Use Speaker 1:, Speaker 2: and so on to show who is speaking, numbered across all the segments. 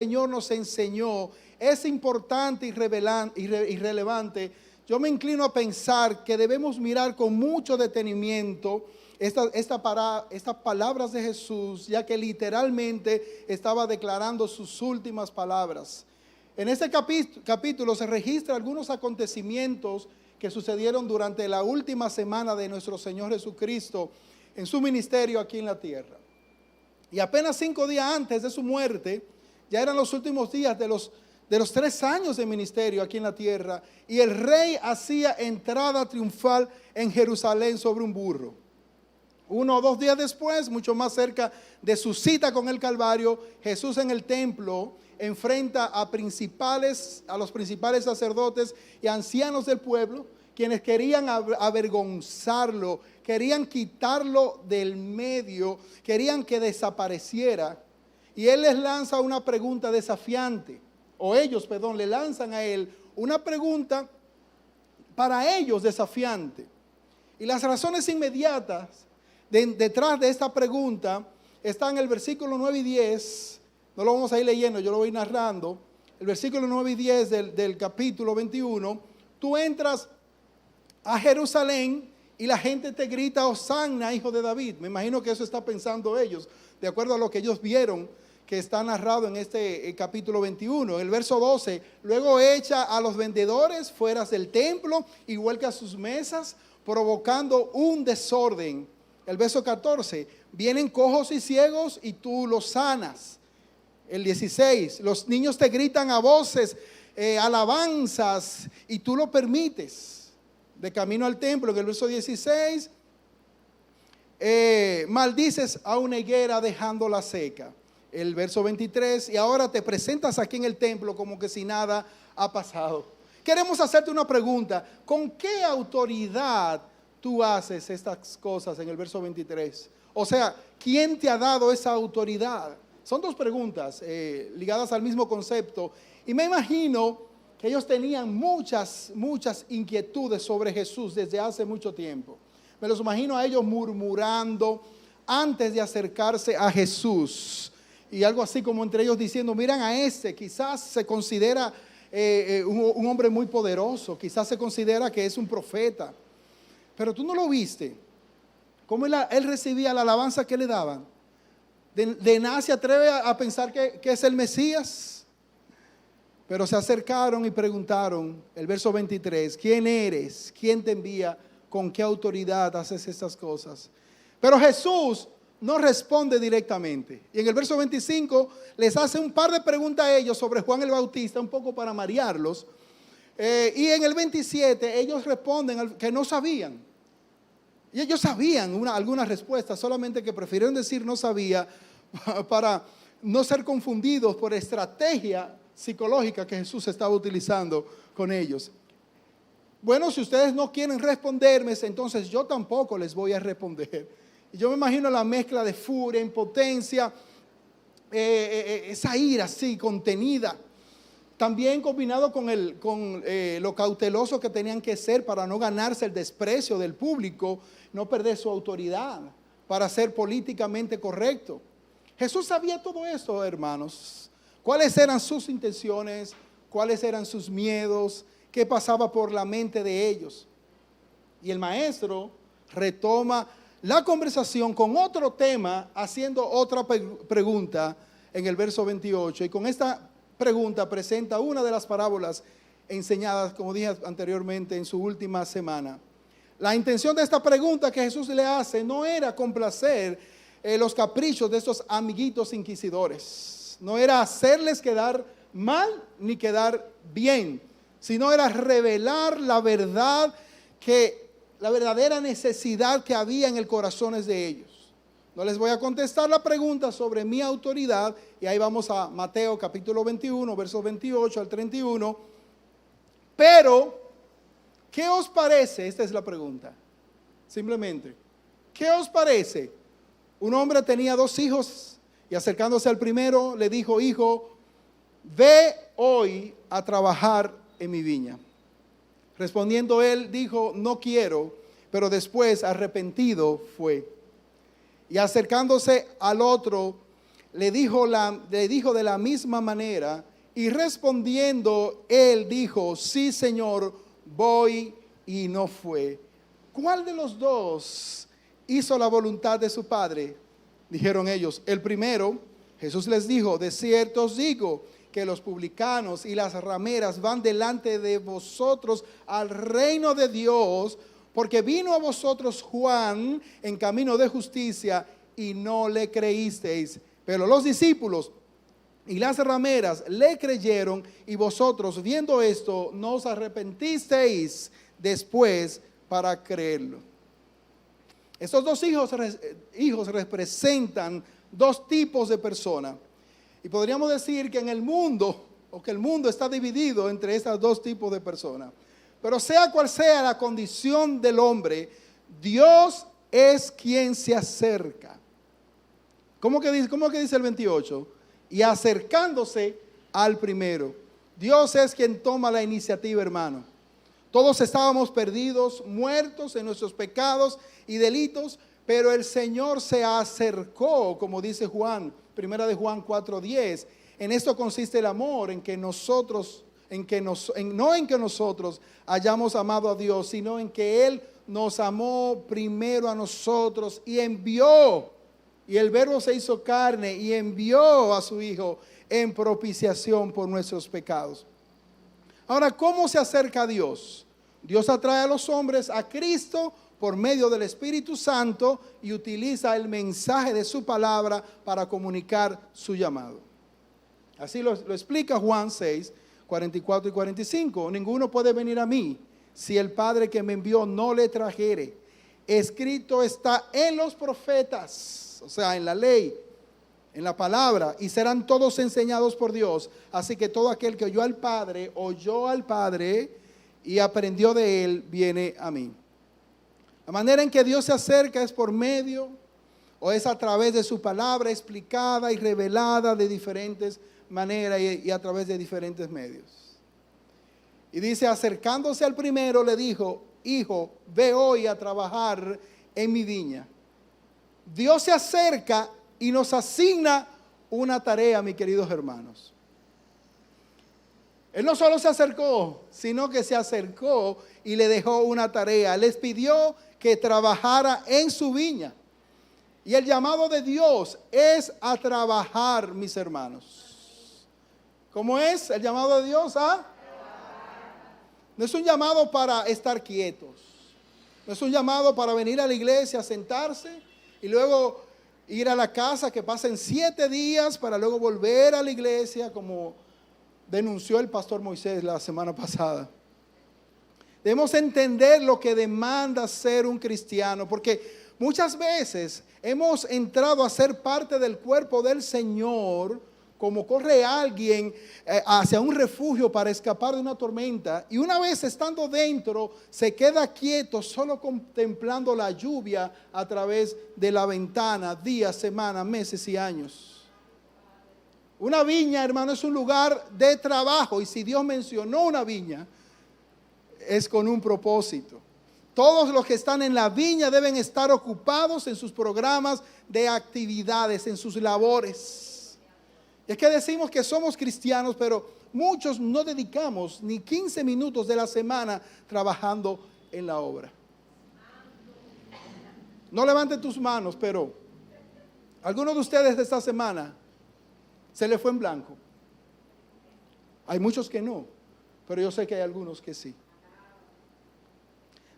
Speaker 1: Señor nos enseñó es importante y relevante, yo me inclino a pensar que debemos mirar con mucho detenimiento estas palabras de Jesús, ya que literalmente estaba declarando sus últimas palabras. En este capítulo se registran algunos acontecimientos que sucedieron durante la última semana de nuestro Señor Jesucristo en su ministerio aquí en la tierra. Y apenas 5 días antes de su muerte, ya eran los últimos días de los 3 años de ministerio aquí en la tierra, y el rey hacía entrada triunfal en Jerusalén sobre un burro. 1 o 2 días después, mucho más cerca de su cita con el Calvario, Jesús en el templo enfrenta a los principales sacerdotes y ancianos del pueblo, quienes querían avergonzarlo, querían quitarlo del medio, querían que desapareciera. Y él les lanza una pregunta desafiante, o ellos, perdón, le lanzan a él una pregunta para ellos desafiante. Y las razones inmediatas detrás de esta pregunta están en el versículo 9 y 10, no lo vamos a ir leyendo, yo lo voy narrando. El versículo 9 y 10 del capítulo 21, tú entras a Jerusalén y la gente te grita, Hosanna, hijo de David. Me imagino que eso está pensando ellos, de acuerdo a lo que ellos vieron que está narrado en este capítulo 21. El verso 12, luego echa a los vendedores fuera del templo y vuelca sus mesas, provocando un desorden. El verso 14, vienen cojos y ciegos y tú los sanas. El 16, los niños te gritan a voces, alabanzas, y tú lo permites. De camino al templo, en el verso 16, maldices a una higuera dejándola seca. El verso 23, y ahora te presentas aquí en el templo como que si nada ha pasado. Queremos hacerte una pregunta: ¿con qué autoridad tú haces estas cosas? En el verso 23, o sea, ¿quién te ha dado esa autoridad? Son 2 preguntas ligadas al mismo concepto, y me imagino que ellos tenían muchas inquietudes sobre Jesús desde hace mucho tiempo. Me los imagino a ellos murmurando antes de acercarse a Jesús, y algo así como entre ellos diciendo, miran a este, quizás se considera un hombre muy poderoso, quizás se considera que es un profeta, pero tú no lo viste. ¿Cómo él recibía la alabanza que le daban? De nada se atreve a pensar que es el Mesías. Pero se acercaron y preguntaron, el verso 23, ¿quién eres? ¿Quién te envía? ¿Con qué autoridad haces estas cosas? Pero Jesús no responde directamente. Y en el verso 25 les hace un par de preguntas a ellos sobre Juan el Bautista, un poco para marearlos. Y en el 27 ellos responden que no sabían. Y ellos sabían algunas respuestas, solamente que prefirieron decir no sabía para no ser confundidos por estrategia psicológica que Jesús estaba utilizando con ellos. Bueno, si ustedes no quieren responderme, entonces yo tampoco les voy a responder. Y yo me imagino la mezcla de furia, impotencia, esa ira así contenida, también combinado con lo cauteloso que tenían que ser para no ganarse el desprecio del público, no perder su autoridad, para ser políticamente correcto. Jesús sabía todo esto, hermanos. ¿Cuáles eran sus intenciones? ¿Cuáles eran sus miedos? ¿Qué pasaba por la mente de ellos? Y el maestro retoma la conversación con otro tema, haciendo otra pregunta en el verso 28. Y con esta pregunta presenta una de las parábolas enseñadas, como dije anteriormente, en su última semana. La intención de esta pregunta que Jesús le hace no era complacer los caprichos de estos amiguitos inquisidores. No era hacerles quedar mal ni quedar bien, sino era revelar la verdad, la verdadera necesidad que había en el corazones de ellos. No les voy a contestar la pregunta sobre mi autoridad, y ahí vamos a Mateo capítulo 21, versos 28 al 31. Pero, ¿qué os parece? Esta es la pregunta. Simplemente, ¿qué os parece? Un hombre tenía 2 hijos, y acercándose al primero le dijo, hijo, ve hoy a trabajar en mi viña. Respondiendo él dijo, no quiero, pero después arrepentido fue. Y acercándose al otro le dijo de la misma manera, y respondiendo él dijo, sí, Señor, voy, y no fue. ¿Cuál de los dos hizo la voluntad de su padre? Dijeron ellos, el primero. Jesús les dijo, de cierto os digo que los publicanos y las rameras van delante de vosotros al reino de Dios, porque vino a vosotros Juan en camino de justicia y no le creísteis, pero los discípulos y las rameras le creyeron, y vosotros viendo esto no os arrepentisteis después para creerlo. Estos dos hijos representan dos tipos de personas. Y podríamos decir que en el mundo, o que el mundo está dividido entre estos dos tipos de personas. Pero sea cual sea la condición del hombre, Dios es quien se acerca. ¿Cómo que dice el 28? Y acercándose al primero. Dios es quien toma la iniciativa, hermano. Todos estábamos perdidos, muertos en nuestros pecados y delitos, pero el Señor se acercó, como dice Juan, primera de Juan 4:10. En esto consiste el amor, en que nosotros, no en que nosotros hayamos amado a Dios, sino en que Él nos amó primero a nosotros y envió, y el Verbo se hizo carne y envió a su Hijo en propiciación por nuestros pecados. Ahora, ¿cómo se acerca a Dios? Dios atrae a los hombres a Cristo por medio del Espíritu Santo y utiliza el mensaje de su palabra para comunicar su llamado. Así lo explica Juan 6, 44 y 45. Ninguno puede venir a mí si el Padre que me envió no le trajere. Escrito está en los profetas, o sea, en la ley, en la palabra, y serán todos enseñados por Dios. Así que todo aquel que oyó al Padre y aprendió de él, viene a mí. La manera en que Dios se acerca es por medio, o es a través de su palabra explicada y revelada de diferentes maneras y a través de diferentes medios. Y dice, acercándose al primero le dijo, hijo, ve hoy a trabajar en mi viña. Dios se acerca y nos asigna una tarea, mis queridos hermanos. Él no solo se acercó, sino que se acercó y le dejó una tarea. Les pidió que trabajara en su viña. Y el llamado de Dios es a trabajar, mis hermanos. ¿Cómo es el llamado de Dios? No es un llamado para estar quietos. No es un llamado para venir a la iglesia, sentarse y luego ir a la casa, que pasen 7 días para luego volver a la iglesia, como denunció el pastor Moisés la semana pasada. Debemos entender lo que demanda ser un cristiano, porque muchas veces hemos entrado a ser parte del cuerpo del Señor, como corre alguien hacia un refugio para escapar de una tormenta, y una vez estando dentro se queda quieto solo contemplando la lluvia a través de la ventana, días, semanas, meses y años. Una viña, hermano, es un lugar de trabajo, y si Dios mencionó una viña, es con un propósito. Todos los que están en la viña deben estar ocupados en sus programas de actividades, en sus labores. Es que decimos que somos cristianos, pero muchos no dedicamos ni 15 minutos de la semana trabajando en la obra. No levanten tus manos, pero algunos de ustedes de esta semana se le fue en blanco. Hay muchos que no, pero yo sé que hay algunos que sí.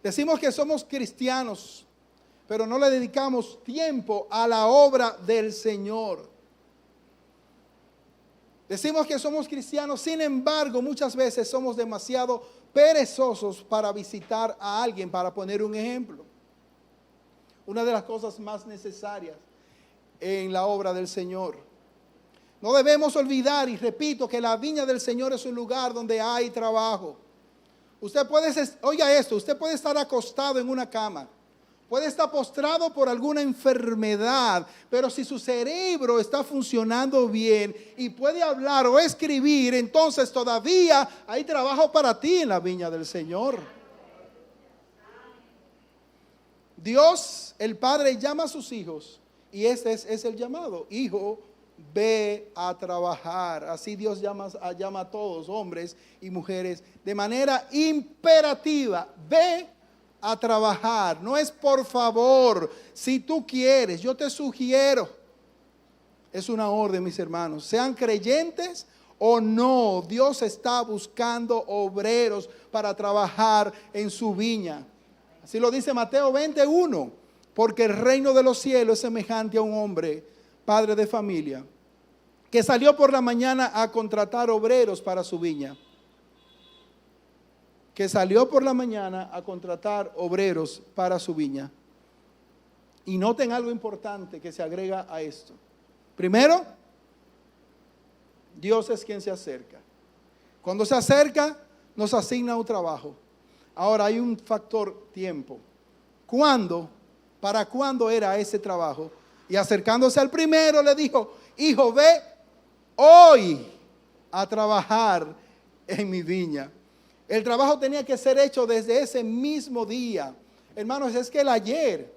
Speaker 1: Decimos que somos cristianos, pero no le dedicamos tiempo a la obra del Señor. Decimos que somos cristianos, sin embargo, muchas veces somos demasiado perezosos para visitar a alguien, para poner un ejemplo. Una de las cosas más necesarias en la obra del Señor. No debemos olvidar, y repito, que la viña del Señor es un lugar donde hay trabajo. Usted puede, oiga esto, usted puede estar acostado en una cama, puede estar postrado por alguna enfermedad, pero si su cerebro está funcionando bien y puede hablar o escribir, entonces todavía hay trabajo para ti en la viña del Señor. Dios, el Padre, llama a sus hijos, y este es el llamado: hijo, ve a trabajar. Así Dios llama a todos, hombres y mujeres, de manera imperativa. Ve a trabajar. No es por favor, si tú quieres, yo te sugiero. Es una orden, mis hermanos. Sean creyentes o no, Dios está buscando obreros para trabajar en su viña. Así lo dice Mateo 21. Porque el reino de los cielos es semejante a un hombre, padre de familia, que salió por la mañana a contratar obreros para su viña. Que salió por la mañana a contratar obreros para su viña. Y noten algo importante que se agrega a esto. Primero, Dios es quien se acerca. Cuando se acerca, nos asigna un trabajo. Ahora hay un factor tiempo. ¿Cuándo? ¿Para cuándo era ese trabajo? Y acercándose al primero le dijo: hijo, ve hoy a trabajar en mi viña. El trabajo tenía que ser hecho desde ese mismo día. Hermanos, es que el ayer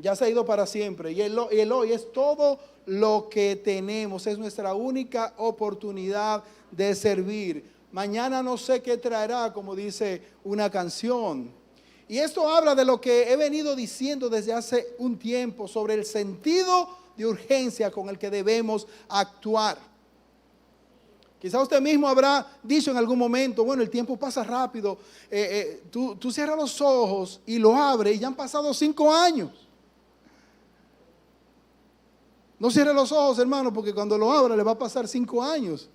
Speaker 1: ya se ha ido para siempre. Y el hoy es todo lo que tenemos. Es nuestra única oportunidad de servir. Mañana no sé qué traerá, como dice una canción. Y esto habla de lo que he venido diciendo desde hace un tiempo sobre el sentido de urgencia con el que debemos actuar. Quizá usted mismo habrá dicho en algún momento: bueno, el tiempo pasa rápido, tú cierras los ojos y lo abres y ya han pasado 5 años. No cierre los ojos, hermano, porque cuando lo abra le va a pasar 5 años.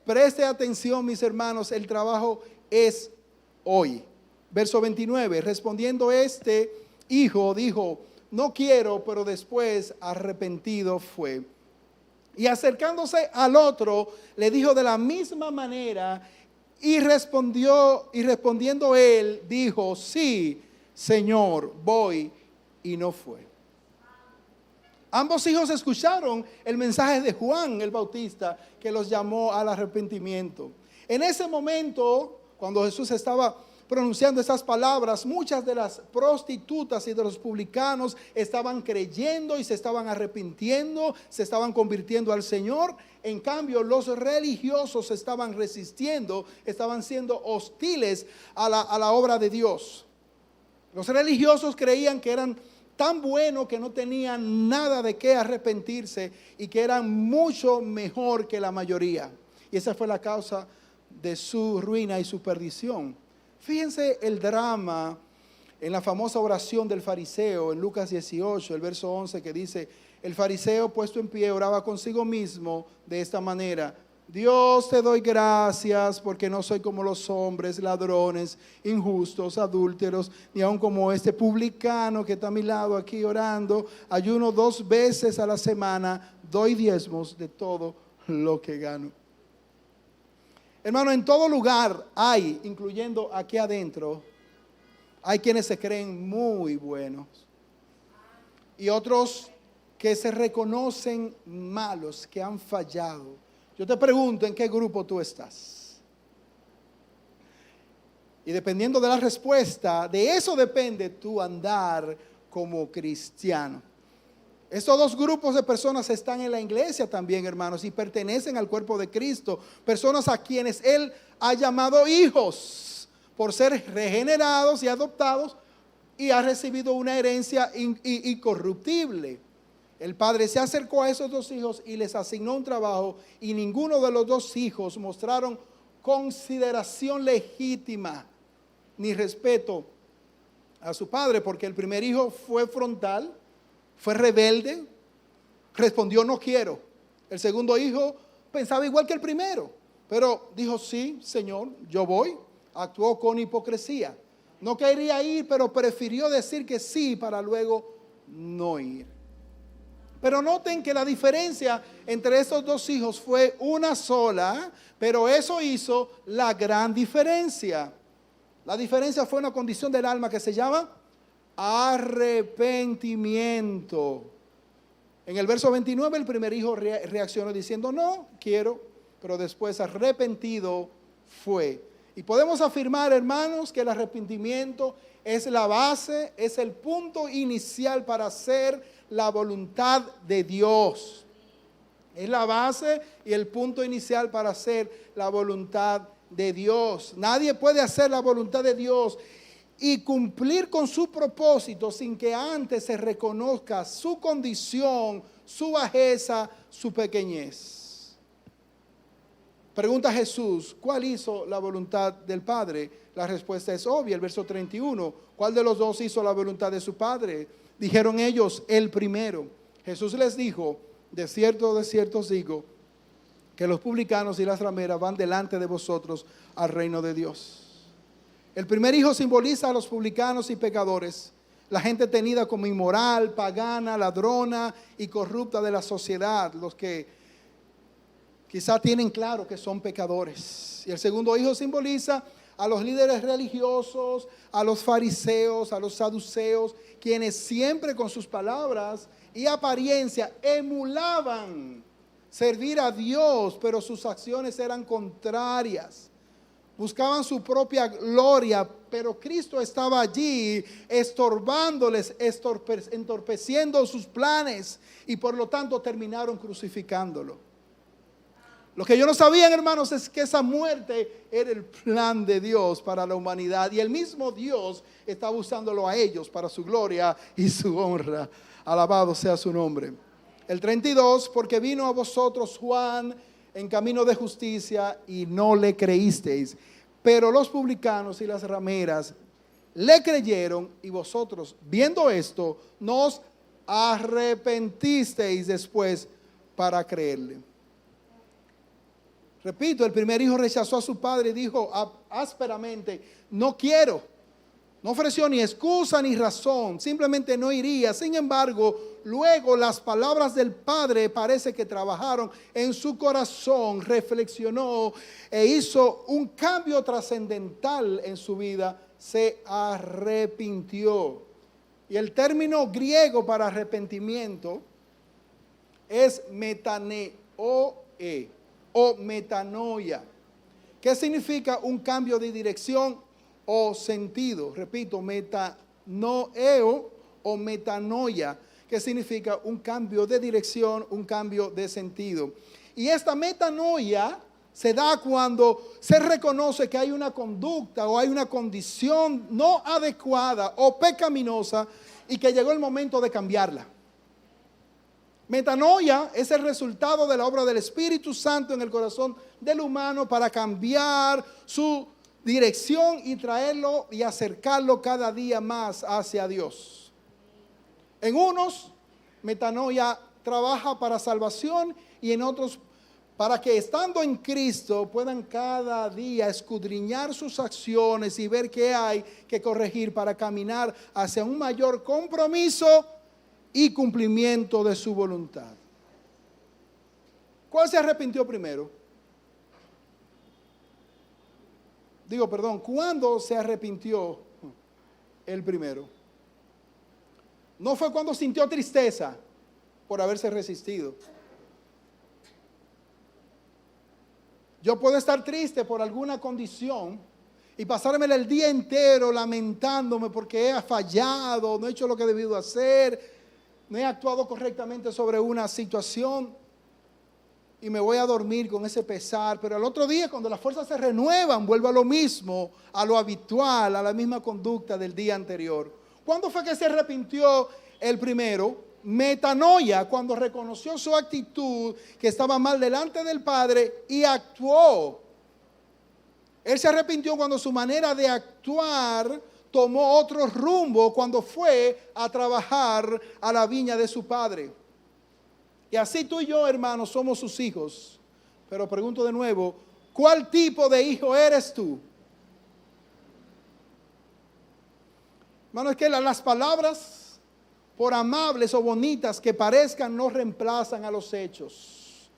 Speaker 1: Preste atención, mis hermanos, el trabajo es hoy. Verso 29, respondiendo este hijo, dijo: no quiero, pero después arrepentido fue. Y acercándose al otro, le dijo de la misma manera, y respondiendo él, dijo: sí, Señor, voy, y no fue. Ambos hijos escucharon el mensaje de Juan el Bautista, que los llamó al arrepentimiento. En ese momento, cuando Jesús estaba pronunciando estas palabras, muchas de las prostitutas y de los publicanos estaban creyendo y se estaban arrepintiendo, se estaban convirtiendo al Señor. En cambio, los religiosos estaban resistiendo, estaban siendo hostiles a la obra de Dios. Los religiosos creían que eran tan buenos que no tenían nada de qué arrepentirse y que eran mucho mejor que la mayoría. Y esa fue la causa de su ruina y su perdición. Fíjense el drama en la famosa oración del fariseo en Lucas 18, el verso 11, que dice: el fariseo puesto en pie oraba consigo mismo de esta manera: Dios, te doy gracias porque no soy como los hombres, ladrones, injustos, adúlteros, ni aun como este publicano que está a mi lado aquí orando. Ayuno 2 veces a la semana, doy diezmos de todo lo que gano. Hermano, en todo lugar hay, incluyendo aquí adentro, hay quienes se creen muy buenos y otros que se reconocen malos, que han fallado. Yo te pregunto, ¿en qué grupo tú estás? Y dependiendo de la respuesta, de eso depende tu andar como cristiano. Estos 2 grupos de personas están en la iglesia también, hermanos, y pertenecen al cuerpo de Cristo. Personas a quienes Él ha llamado hijos por ser regenerados y adoptados, y ha recibido una herencia incorruptible. El padre se acercó a esos 2 hijos y les asignó un trabajo, y ninguno de los 2 hijos mostraron consideración legítima ni respeto a su padre, porque el primer hijo fue frontal, fue rebelde, respondió: no quiero. El segundo hijo pensaba igual que el primero, pero dijo: sí, Señor, yo voy. Actuó con hipocresía. No quería ir, pero prefirió decir que sí para luego no ir. Pero noten que la diferencia entre estos 2 hijos fue una sola, pero eso hizo la gran diferencia. La diferencia fue una condición del alma que se llama arrepentimiento. En el verso 29 el primer hijo reaccionó diciendo: no quiero, pero después arrepentido fue. Y podemos afirmar, hermanos, que el arrepentimiento es la base, es el punto inicial para ser la voluntad de Dios. Es la base y el punto inicial para hacer la voluntad de Dios. Nadie puede hacer la voluntad de Dios y cumplir con su propósito sin que antes se reconozca su condición, su bajeza, su pequeñez. Pregunta Jesús, ¿cuál hizo la voluntad del Padre? La respuesta es obvia, el verso 31. ¿Cuál de los dos hizo la voluntad de su Padre? Dijeron ellos, el primero. Jesús les dijo, de cierto os digo, que los publicanos y las rameras van delante de vosotros al reino de Dios. El primer hijo simboliza a los publicanos y pecadores, la gente tenida como inmoral, pagana, ladrona y corrupta de la sociedad, los que quizá tienen claro que son pecadores. Y el segundo hijo simboliza a los líderes religiosos, a los fariseos, a los saduceos, quienes siempre con sus palabras y apariencia emulaban servir a Dios, pero sus acciones eran contrarias. Buscaban su propia gloria, pero Cristo estaba allí estorbándoles, entorpeciendo sus planes y por lo tanto terminaron crucificándolo. Lo que ellos no sabían, hermanos, es que esa muerte era el plan de Dios para la humanidad y el mismo Dios estaba usándolo a ellos para su gloria y su honra. Alabado sea su nombre. El 32, porque vino a vosotros Juan en camino de justicia y no le creísteis, pero los publicanos y las rameras le creyeron y vosotros, viendo esto, nos arrepentisteis después para creerle. Repito, el primer hijo rechazó a su padre y dijo ásperamente, no quiero. No ofreció ni excusa ni razón, simplemente no iría. Sin embargo, luego las palabras del padre parece que trabajaron en su corazón, reflexionó e hizo un cambio trascendental en su vida, se arrepintió. Y el término griego para arrepentimiento es metaneo o metanoia, que significa un cambio de dirección o sentido. Repito, metanoeo o metanoia, que significa un cambio de dirección, un cambio de sentido. Y esta metanoia se da cuando se reconoce que hay una conducta o hay una condición no adecuada o pecaminosa y que llegó el momento de cambiarla. Metanoia es el resultado de la obra del Espíritu Santo en el corazón del humano para cambiar su dirección y traerlo y acercarlo cada día más hacia Dios. En unos, metanoia trabaja para salvación y en otros para que estando en Cristo puedan cada día escudriñar sus acciones y ver qué hay que corregir para caminar hacia un mayor compromiso y cumplimiento de su voluntad. ¿Cuál se arrepintió primero? ¿Cuándo se arrepintió el primero? No fue cuando sintió tristeza por haberse resistido. Yo puedo estar triste por alguna condición y pasarme el día entero lamentándome porque he fallado, no he hecho lo que he debido hacer, no he actuado correctamente sobre una situación y me voy a dormir con ese pesar, pero al otro día cuando las fuerzas se renuevan vuelvo a lo mismo, a lo habitual, a la misma conducta del día anterior. ¿Cuándo fue que se arrepintió el primero? Metanoia, cuando reconoció su actitud que estaba mal delante del Padre y actuó. Él se arrepintió cuando su manera de actuar tomó otro rumbo, cuando fue a trabajar a la viña de su padre. Y así tú y yo, hermanos, somos sus hijos. Pero pregunto de nuevo, ¿cuál tipo de hijo eres tú? Hermano, es que las palabras, por amables o bonitas que parezcan, no reemplazan a los hechos.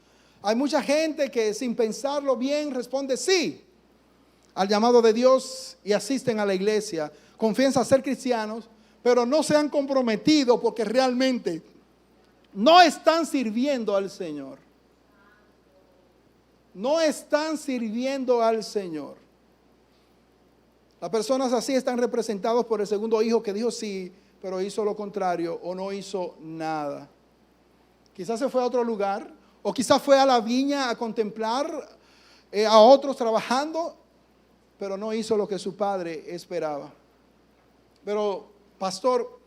Speaker 1: Hay mucha gente que sin pensarlo bien responde sí al llamado de Dios y asisten a la iglesia, confiesan ser cristianos, pero no se han comprometido porque realmente no están sirviendo al Señor. No están sirviendo al Señor. Las personas así están representados por el segundo hijo que dijo sí, pero hizo lo contrario o no hizo nada. Quizás se fue a otro lugar, o quizás fue a la viña a contemplar a otros trabajando, pero no hizo lo que su padre esperaba. Pero, pastor,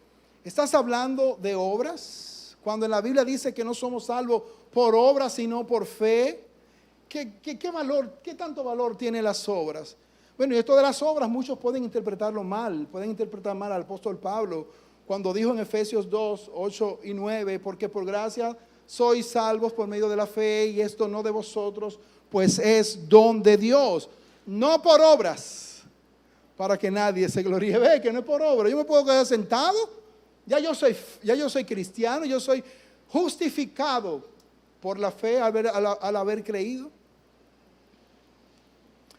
Speaker 1: ¿estás hablando de obras? Cuando en la Biblia dice que no somos salvos por obras, sino por fe. ¿Qué valor, qué tanto valor tienen las obras? Bueno, y esto de las obras, muchos pueden interpretarlo mal. Pueden interpretar mal al apóstol Pablo cuando dijo en Efesios 2, 8 y 9, porque por gracia sois salvos por medio de la fe, y esto no de vosotros, pues es don de Dios, no por obras, para que nadie se gloríe. Ve que no es por obra. Yo me puedo quedar sentado, ya yo soy cristiano, yo soy justificado por la fe al haber creído.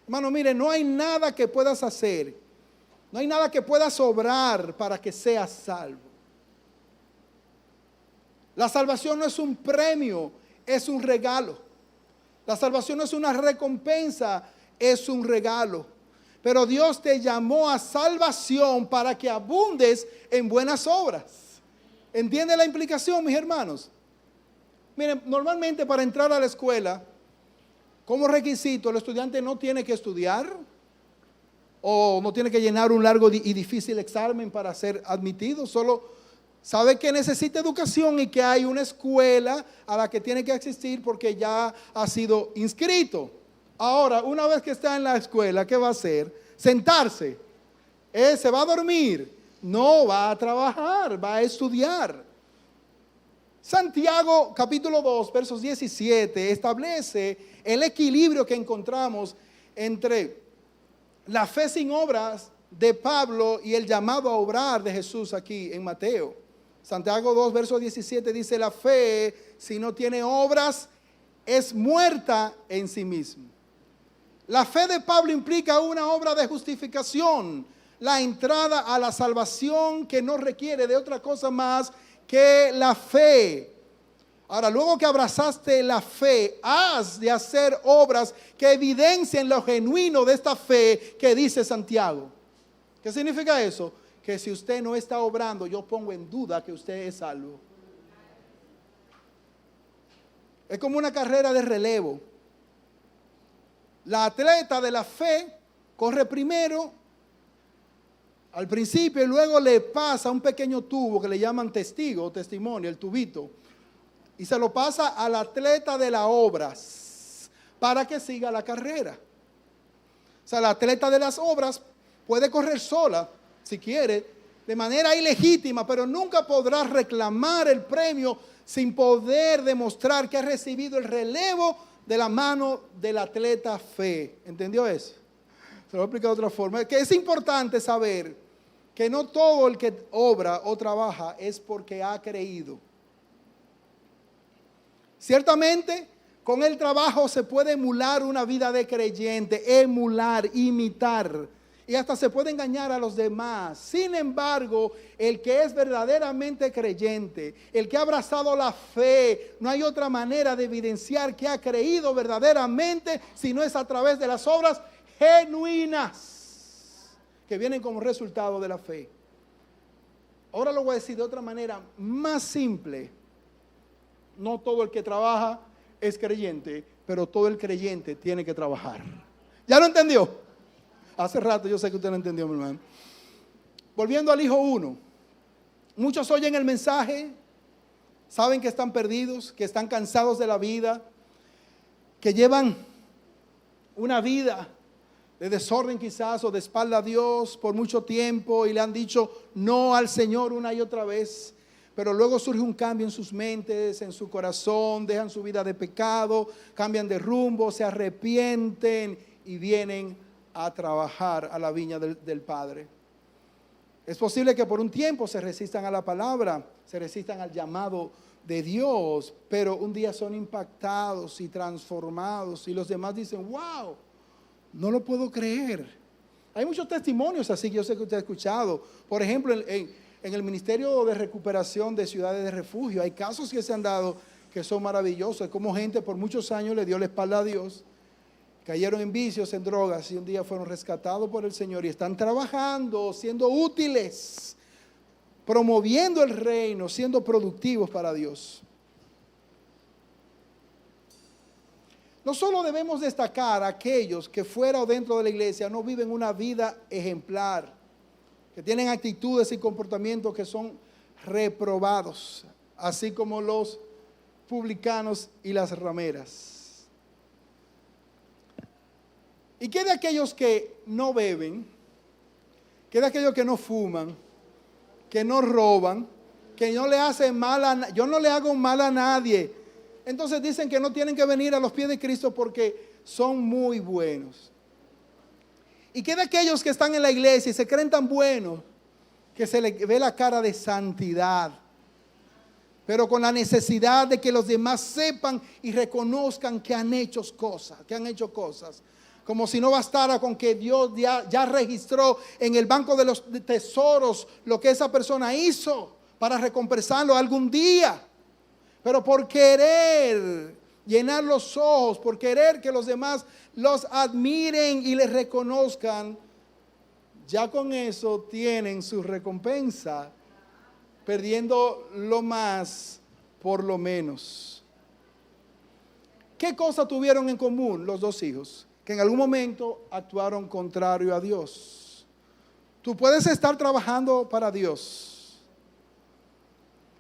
Speaker 1: Hermano, mire, no hay nada que puedas hacer, no hay nada que puedas obrar para que seas salvo. La salvación no es un premio, es un regalo. La salvación no es una recompensa, es un regalo. Pero Dios te llamó a salvación para que abundes en buenas obras. ¿Entiende la implicación, mis hermanos? Miren, normalmente para entrar a la escuela, como requisito, el estudiante no tiene que estudiar o no tiene que llenar un largo y difícil examen para ser admitido. Solo sabe que necesita educación y que hay una escuela a la que tiene que asistir porque ya ha sido inscrito. Ahora, una vez que está en la escuela, ¿qué va a hacer? Sentarse. Se va a dormir. No va a trabajar, va a estudiar. Santiago capítulo 2, versos 17, establece el equilibrio que encontramos entre la fe sin obras de Pablo y el llamado a obrar de Jesús aquí en Mateo. Santiago 2, verso 17 dice: la fe, si no tiene obras, es muerta en sí misma. La fe de Pablo implica una obra de justificación, la entrada a la salvación que no requiere de otra cosa más que la fe. Ahora, luego que abrazaste la fe, has de hacer obras que evidencien lo genuino de esta fe que dice Santiago. ¿Qué significa eso? Que si usted no está obrando, yo pongo en duda que usted es salvo. Es como una carrera de relevo. La atleta de la fe corre primero al principio y luego le pasa un pequeño tubo que le llaman testigo o testimonio, el tubito, y se lo pasa al atleta de las obras para que siga la carrera. O sea, la atleta de las obras puede correr sola, si quiere, de manera ilegítima, pero nunca podrá reclamar el premio sin poder demostrar que ha recibido el relevo de la mano del atleta fe. ¿Entendió eso? Se lo voy a explicar de otra forma. Que es importante saber que no todo el que obra o trabaja es porque ha creído. Ciertamente, con el trabajo se puede emular una vida de creyente, emular, imitar, y hasta se puede engañar a los demás. Sin embargo, el que es verdaderamente creyente, el que ha abrazado la fe, no hay otra manera de evidenciar que ha creído verdaderamente si no es a través de las obras genuinas que vienen como resultado de la fe. Ahora lo voy a decir de otra manera más simple. No todo el que trabaja es creyente, pero todo el creyente tiene que trabajar. ¿Ya lo entendió? Hace rato yo sé que usted lo entendió, mi hermano. Volviendo al hijo 1. Muchos oyen el mensaje, saben que están perdidos, que están cansados de la vida, que llevan una vida de desorden quizás o de espalda a Dios por mucho tiempo y le han dicho no al Señor una y otra vez. Pero luego surge un cambio en sus mentes, en su corazón, dejan su vida de pecado, cambian de rumbo, se arrepienten y vienen a trabajar a la viña del Padre. Es posible que por un tiempo se resistan a la palabra, se resistan al llamado de Dios, pero un día son impactados y transformados y los demás dicen, wow, no lo puedo creer. Hay muchos testimonios así que yo sé que usted ha escuchado. Por ejemplo, en el Ministerio de Recuperación de Ciudades de Refugio hay casos que se han dado que son maravillosos, como gente por muchos años le dio la espalda a Dios, cayeron en vicios, en drogas y un día fueron rescatados por el Señor y están trabajando, siendo útiles, promoviendo el reino, siendo productivos para Dios. No solo debemos destacar a aquellos que fuera o dentro de la iglesia no viven una vida ejemplar, que tienen actitudes y comportamientos que son reprobados, así como los publicanos y las rameras. ¿Y qué de aquellos que no beben? ¿Qué de aquellos que no fuman? Que no roban, que no le hacen mal yo no le hago mal a nadie? Entonces dicen que no tienen que venir a los pies de Cristo porque son muy buenos. ¿Y qué de aquellos que están en la iglesia y se creen tan buenos que se les ve la cara de santidad, pero con la necesidad de que los demás sepan y reconozcan que han hecho cosas? Como si no bastara con que Dios ya registró en el banco de los tesoros lo que esa persona hizo para recompensarlo algún día. Pero por querer llenar los ojos, por querer que los demás los admiren y les reconozcan, ya con eso tienen su recompensa, perdiendo lo más por lo menos. ¿Qué cosa tuvieron en común los dos hijos? Que en algún momento actuaron contrario a Dios. Tú puedes estar trabajando para Dios,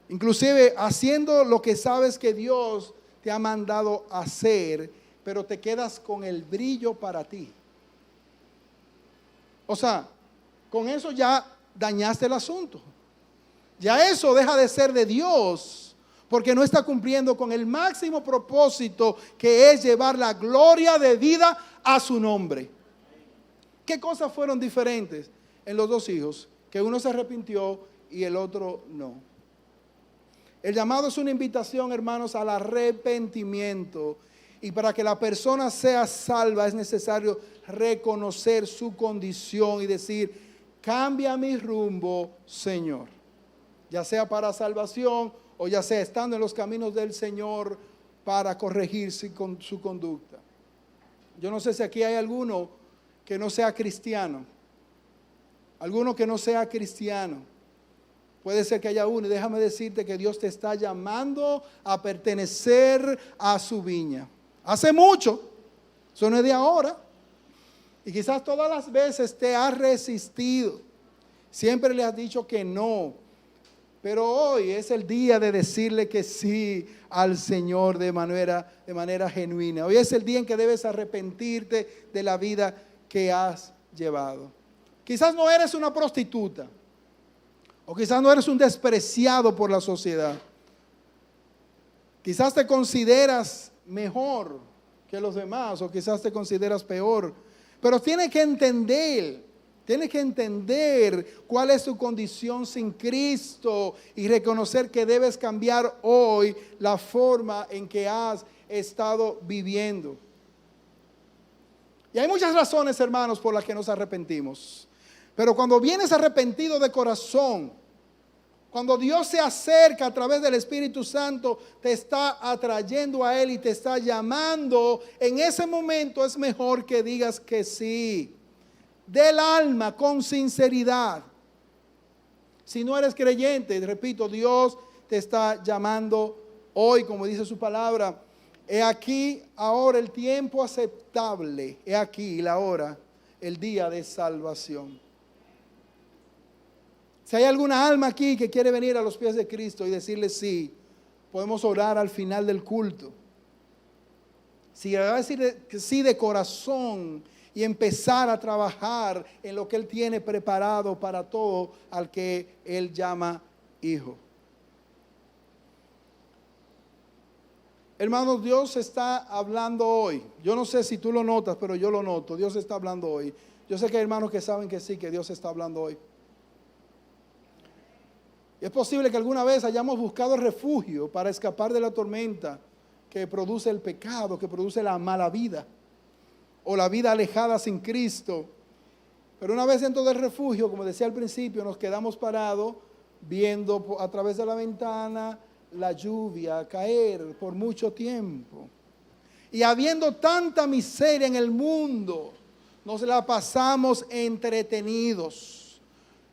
Speaker 1: inclusive haciendo lo que sabes que Dios te ha mandado hacer, pero te quedas con el brillo para ti. O sea, con eso ya dañaste el asunto. Ya eso deja de ser de Dios, porque no está cumpliendo con el máximo propósito, que es llevar la gloria de vida a su nombre. ¿Qué cosas fueron diferentes en los dos hijos? Que uno se arrepintió y el otro no. El llamado es una invitación, hermanos, al arrepentimiento. Y para que la persona sea salva es necesario reconocer su condición y decir: cambia mi rumbo, Señor. Ya sea para salvación o ya sea estando en los caminos del Señor para corregirse con su conducta. Yo no sé si aquí hay alguno que no sea cristiano. Alguno que no sea cristiano. Puede ser que haya uno, y déjame decirte que Dios te está llamando a pertenecer a su viña. Hace mucho, eso no es de ahora. Y quizás todas las veces te has resistido. Siempre le has dicho que no. Pero hoy es el día de decirle que sí al Señor de manera genuina. Hoy es el día en que debes arrepentirte de la vida que has llevado. Quizás no eres una prostituta. O quizás no eres un despreciado por la sociedad. Quizás te consideras mejor que los demás, o quizás te consideras peor. Pero tienes que entender cuál es tu condición sin Cristo y reconocer que debes cambiar hoy la forma en que has estado viviendo. Y hay muchas razones, hermanos, por las que nos arrepentimos. Pero cuando vienes arrepentido de corazón, cuando Dios se acerca a través del Espíritu Santo, te está atrayendo a Él y te está llamando, en ese momento es mejor que digas que sí, del alma, con sinceridad. Si no eres creyente, repito, Dios te está llamando hoy, como dice su palabra: he aquí ahora el tiempo aceptable, he aquí la hora, el día de salvación. Si hay alguna alma aquí que quiere venir a los pies de Cristo y decirle sí, podemos orar al final del culto. Si va a decir que sí de corazón y empezar a trabajar en lo que Él tiene preparado para todo al que Él llama hijo. Hermanos, Dios está hablando hoy. Yo no sé si tú lo notas, pero yo lo noto. Dios está hablando hoy. Yo sé que hay hermanos que saben que sí, que Dios está hablando hoy. Es posible que alguna vez hayamos buscado refugio para escapar de la tormenta que produce el pecado, que produce la mala vida, o la vida alejada sin Cristo. Pero una vez dentro del refugio, como decía al principio, nos quedamos parados viendo a través de la ventana la lluvia caer por mucho tiempo. Y habiendo tanta miseria en el mundo, nos la pasamos entretenidos.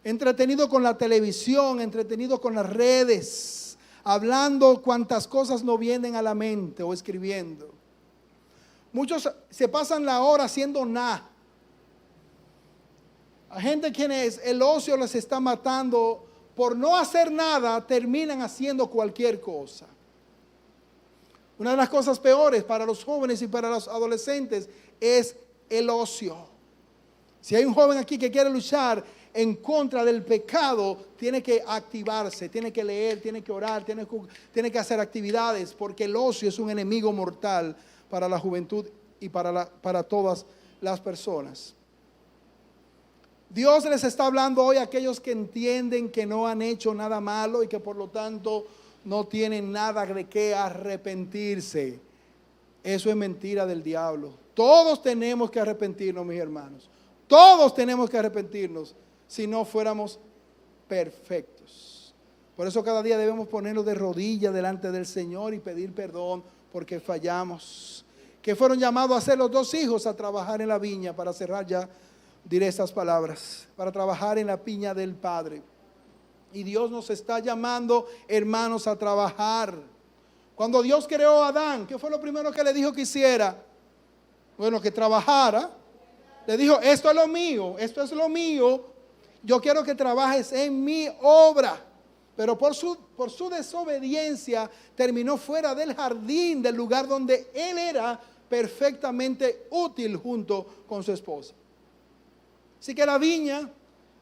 Speaker 1: entretenido con la televisión, entretenido con las redes, hablando cuantas cosas no vienen a la mente o escribiendo. Muchos se pasan la hora haciendo nada. Hay gente quienes el ocio les está matando, por no hacer nada terminan haciendo cualquier cosa. Una de las cosas peores para los jóvenes y para los adolescentes es el ocio. Si hay un joven aquí que quiere luchar en contra del pecado, tiene que activarse, tiene que leer, tiene que orar, tiene que hacer actividades, porque el ocio es un enemigo mortal para la juventud y para todas las personas. Dios les está hablando hoy a aquellos que entienden que no han hecho nada malo y que por lo tanto no tienen nada de qué arrepentirse. Eso es mentira del diablo. Todos tenemos que arrepentirnos, mis hermanos. Todos tenemos que arrepentirnos si no fuéramos perfectos. Por eso cada día debemos ponernos de rodillas delante del Señor y pedir perdón porque fallamos. Que fueron llamados a ser los dos hijos a trabajar en la viña. Para cerrar ya diré estas palabras. Para trabajar en la viña del Padre. Y Dios nos está llamando, hermanos, a trabajar. Cuando Dios creó a Adán, ¿qué fue lo primero que le dijo que hiciera? Bueno, que trabajara. Le dijo, esto es lo mío, esto es lo mío. Yo quiero que trabajes en mi obra. Pero por su desobediencia terminó fuera del jardín, del lugar donde él era perfectamente útil junto con su esposa. Así que la viña,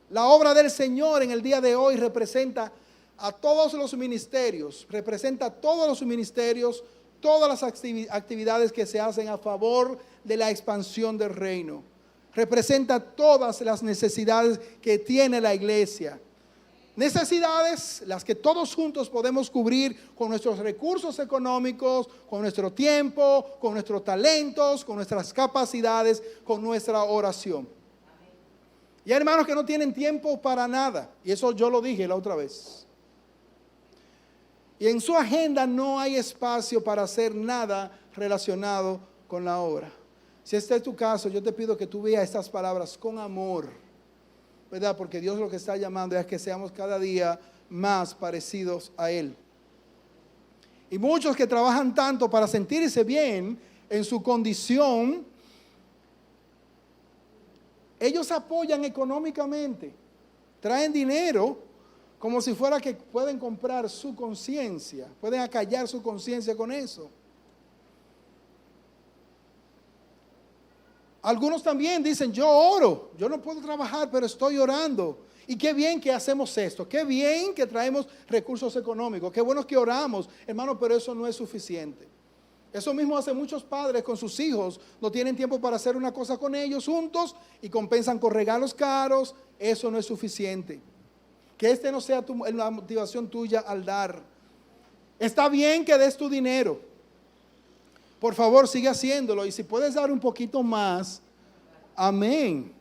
Speaker 1: la obra del Señor en el día de hoy representa a todos los ministerios, todas las actividades que se hacen a favor de la expansión del reino. Representa todas las necesidades que tiene la iglesia. Necesidades las que todos juntos podemos cubrir con nuestros recursos económicos, con nuestro tiempo, con nuestros talentos, con nuestras capacidades, con nuestra oración. Y hay hermanos que no tienen tiempo para nada, y eso yo lo dije la otra vez. Y en su agenda no hay espacio para hacer nada relacionado con la obra. Si este es tu caso, yo te pido que tú veas estas palabras con amor, ¿verdad? Porque Dios lo que está llamando es que seamos cada día más parecidos a Él. Y muchos que trabajan tanto para sentirse bien en su condición, ellos apoyan económicamente, traen dinero como si fuera que pueden comprar su conciencia, pueden acallar su conciencia con eso. Algunos también dicen, yo oro, yo no puedo trabajar, pero estoy orando. Y qué bien que hacemos esto, qué bien que traemos recursos económicos, qué bueno que oramos, hermano, pero eso no es suficiente. Eso mismo hacen muchos padres con sus hijos, no tienen tiempo para hacer una cosa con ellos juntos y compensan con regalos caros, eso no es suficiente. Que este no sea la motivación tuya al dar. Está bien que des tu dinero. Por favor, sigue haciéndolo. Y si puedes dar un poquito más, amén.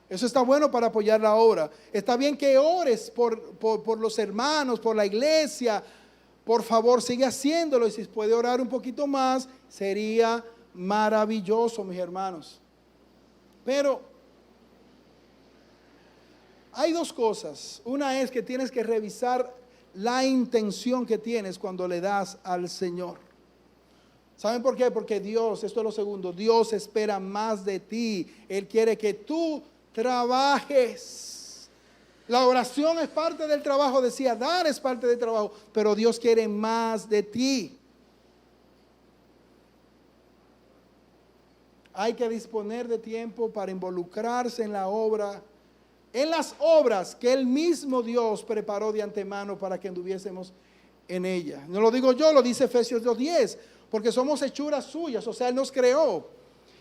Speaker 1: Eso está bueno para apoyar la obra. Está bien que ores por los hermanos, por la iglesia. Por favor, sigue haciéndolo. Y si puede orar un poquito más, sería maravilloso, mis hermanos. Pero hay dos cosas. Una es que tienes que revisar la intención que tienes cuando le das al Señor. ¿Saben por qué? Porque Dios, esto es lo segundo, Dios espera más de ti. Él quiere que tú trabajes. La oración es parte del trabajo, decía, dar es parte del trabajo, pero Dios quiere más de ti. Hay que disponer de tiempo para involucrarse en la obra, en las obras que el mismo Dios preparó de antemano para que anduviésemos en ella. No lo digo yo, lo dice Efesios 2:10, porque somos hechuras suyas, o sea, Él nos creó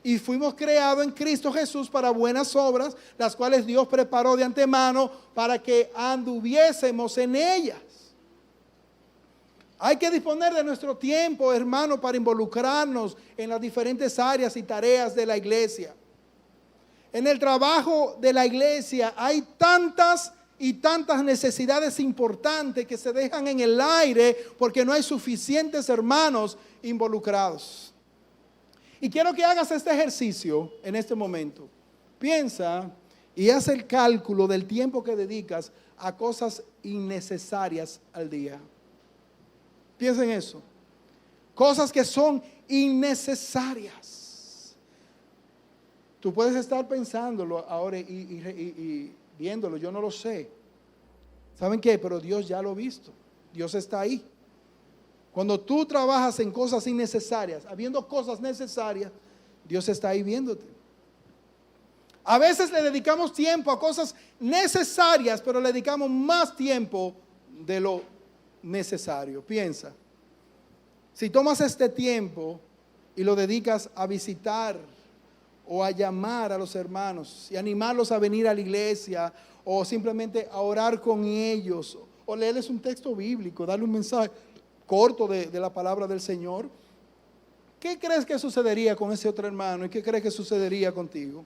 Speaker 1: y fuimos creados en Cristo Jesús para buenas obras, las cuales Dios preparó de antemano para que anduviésemos en ellas. Hay que disponer de nuestro tiempo, hermano, para involucrarnos en las diferentes áreas y tareas de la iglesia. En el trabajo de la iglesia hay tantas y tantas necesidades importantes que se dejan en el aire porque no hay suficientes hermanos involucrados. Y quiero que hagas este ejercicio en este momento. Piensa y haz el cálculo del tiempo que dedicas a cosas innecesarias al día. Piensa en eso. Cosas que son innecesarias. Tú puedes estar pensándolo ahora y viéndolo, yo no lo sé. ¿Saben qué? Pero Dios ya lo ha visto. Dios está ahí. Cuando tú trabajas en cosas innecesarias, habiendo cosas necesarias, Dios está ahí viéndote. A veces le dedicamos tiempo a cosas necesarias, pero le dedicamos más tiempo de lo necesario. Piensa, si tomas este tiempo y lo dedicas a visitar o a llamar a los hermanos y animarlos a venir a la iglesia o simplemente a orar con ellos o leerles un texto bíblico, darle un mensaje corto de la palabra del Señor, ¿qué crees que sucedería con ese otro hermano y qué crees que sucedería contigo?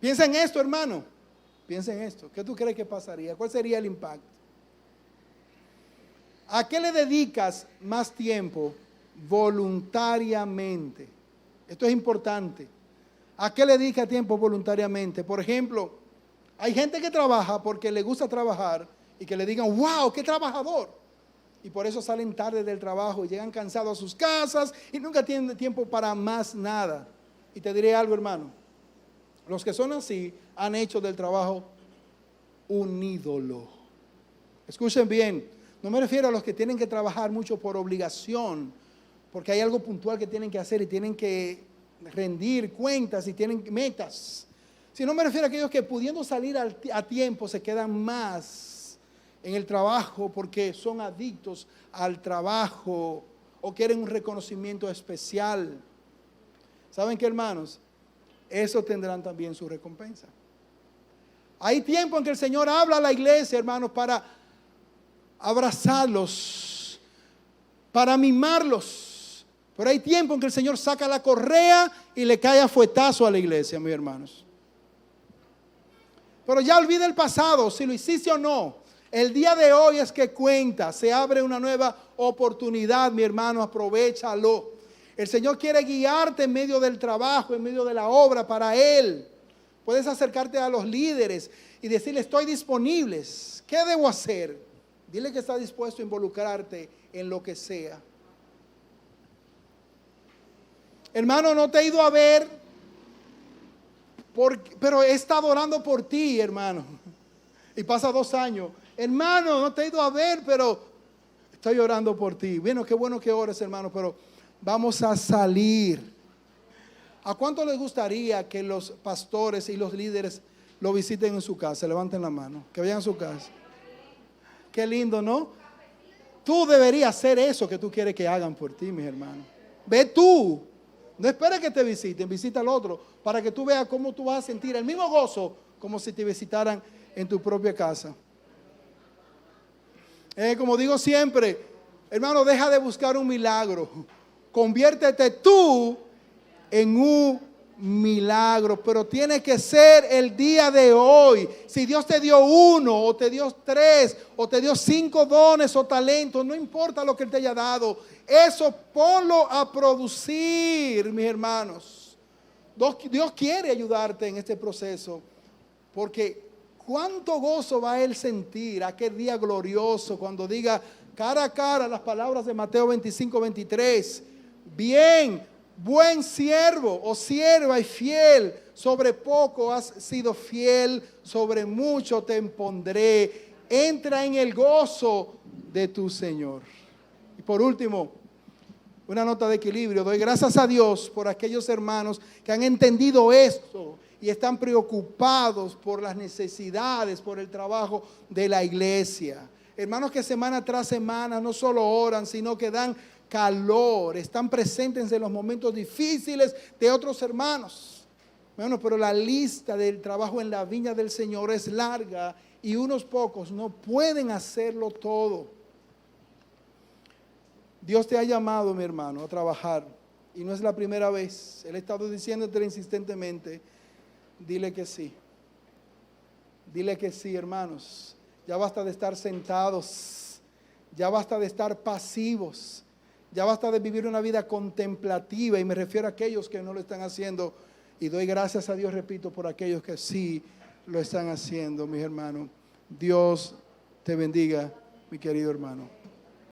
Speaker 1: Piensa en esto, hermano. Piensa en esto. ¿Qué tú crees que pasaría? ¿Cuál sería el impacto? ¿A qué le dedicas más tiempo voluntariamente? Esto es importante. ¿A qué le dedica tiempo voluntariamente? Por ejemplo, hay gente que trabaja porque le gusta trabajar y que le digan, wow, qué trabajador. Y por eso salen tarde del trabajo y llegan cansados a sus casas y nunca tienen tiempo para más nada. Y te diré algo, hermano. Los que son así han hecho del trabajo un ídolo. Escuchen bien, no me refiero a los que tienen que trabajar mucho por obligación, porque hay algo puntual que tienen que hacer y tienen que rendir cuentas y tienen metas. Sino me refiero a aquellos que pudiendo salir a tiempo se quedan más en el trabajo porque son adictos al trabajo o quieren un reconocimiento especial. ¿Saben qué, hermanos? Eso tendrán también su recompensa. Hay tiempo en que el Señor habla a la iglesia, hermanos, para abrazarlos, para mimarlos. Pero hay tiempo en que el Señor saca la correa y le cae a fuetazo a la iglesia, mis hermanos. Pero ya olvida el pasado, si lo hiciste o no. El día de hoy es que cuenta, se abre una nueva oportunidad, mi hermano, aprovéchalo. El Señor quiere guiarte en medio del trabajo, en medio de la obra para Él. Puedes acercarte a los líderes y decirle, estoy disponible. ¿Qué debo hacer? Dile que está dispuesto a involucrarte en lo que sea. Hermano, no te he ido a ver, pero he estado orando por ti, hermano. Y pasa 2 años. Hermano, no te he ido a ver, pero estoy orando por ti. Bueno, qué bueno que ores, hermano, pero vamos a salir. ¿A cuánto les gustaría que los pastores y los líderes lo visiten en su casa? Levanten la mano, que vayan a su casa. Qué lindo, ¿no? Tú deberías hacer eso que tú quieres que hagan por ti, mis hermanos. Ve tú. No esperes que te visiten, visita al otro para que tú veas cómo tú vas a sentir el mismo gozo como si te visitaran en tu propia casa. Como digo siempre, hermano, deja de buscar un milagro. Conviértete tú en un milagro, pero tiene que ser el día de hoy. Si Dios te dio 1 o te dio 3 o te dio 5 dones o talentos, no importa lo que Él te haya dado, eso ponlo a producir, mis hermanos. Dios quiere ayudarte en este proceso, porque cuánto gozo va Él sentir aquel día glorioso cuando diga cara a cara las palabras de Mateo 25:23. Bien, buen siervo o sierva y fiel, sobre poco has sido fiel, sobre mucho te impondré. Entra en el gozo de tu Señor. Y por último, una nota de equilibrio. Doy gracias a Dios por aquellos hermanos que han entendido esto y están preocupados por las necesidades, por el trabajo de la iglesia. Hermanos que semana tras semana no solo oran, sino que dan calor, están presentes en los momentos difíciles de otros hermanos. Bueno, pero la lista del trabajo en la viña del Señor es larga y unos pocos no pueden hacerlo todo. Dios te ha llamado, mi hermano, a trabajar y no es la primera vez. Él ha estado diciéndote insistentemente, dile que sí. Dile que sí, hermanos. Ya basta de estar sentados, ya basta de estar pasivos. Ya basta de vivir una vida contemplativa, y me refiero a aquellos que no lo están haciendo Y doy gracias a Dios, repito, por aquellos que sí lo están haciendo, mis hermanos. Dios te bendiga, mi querido hermano.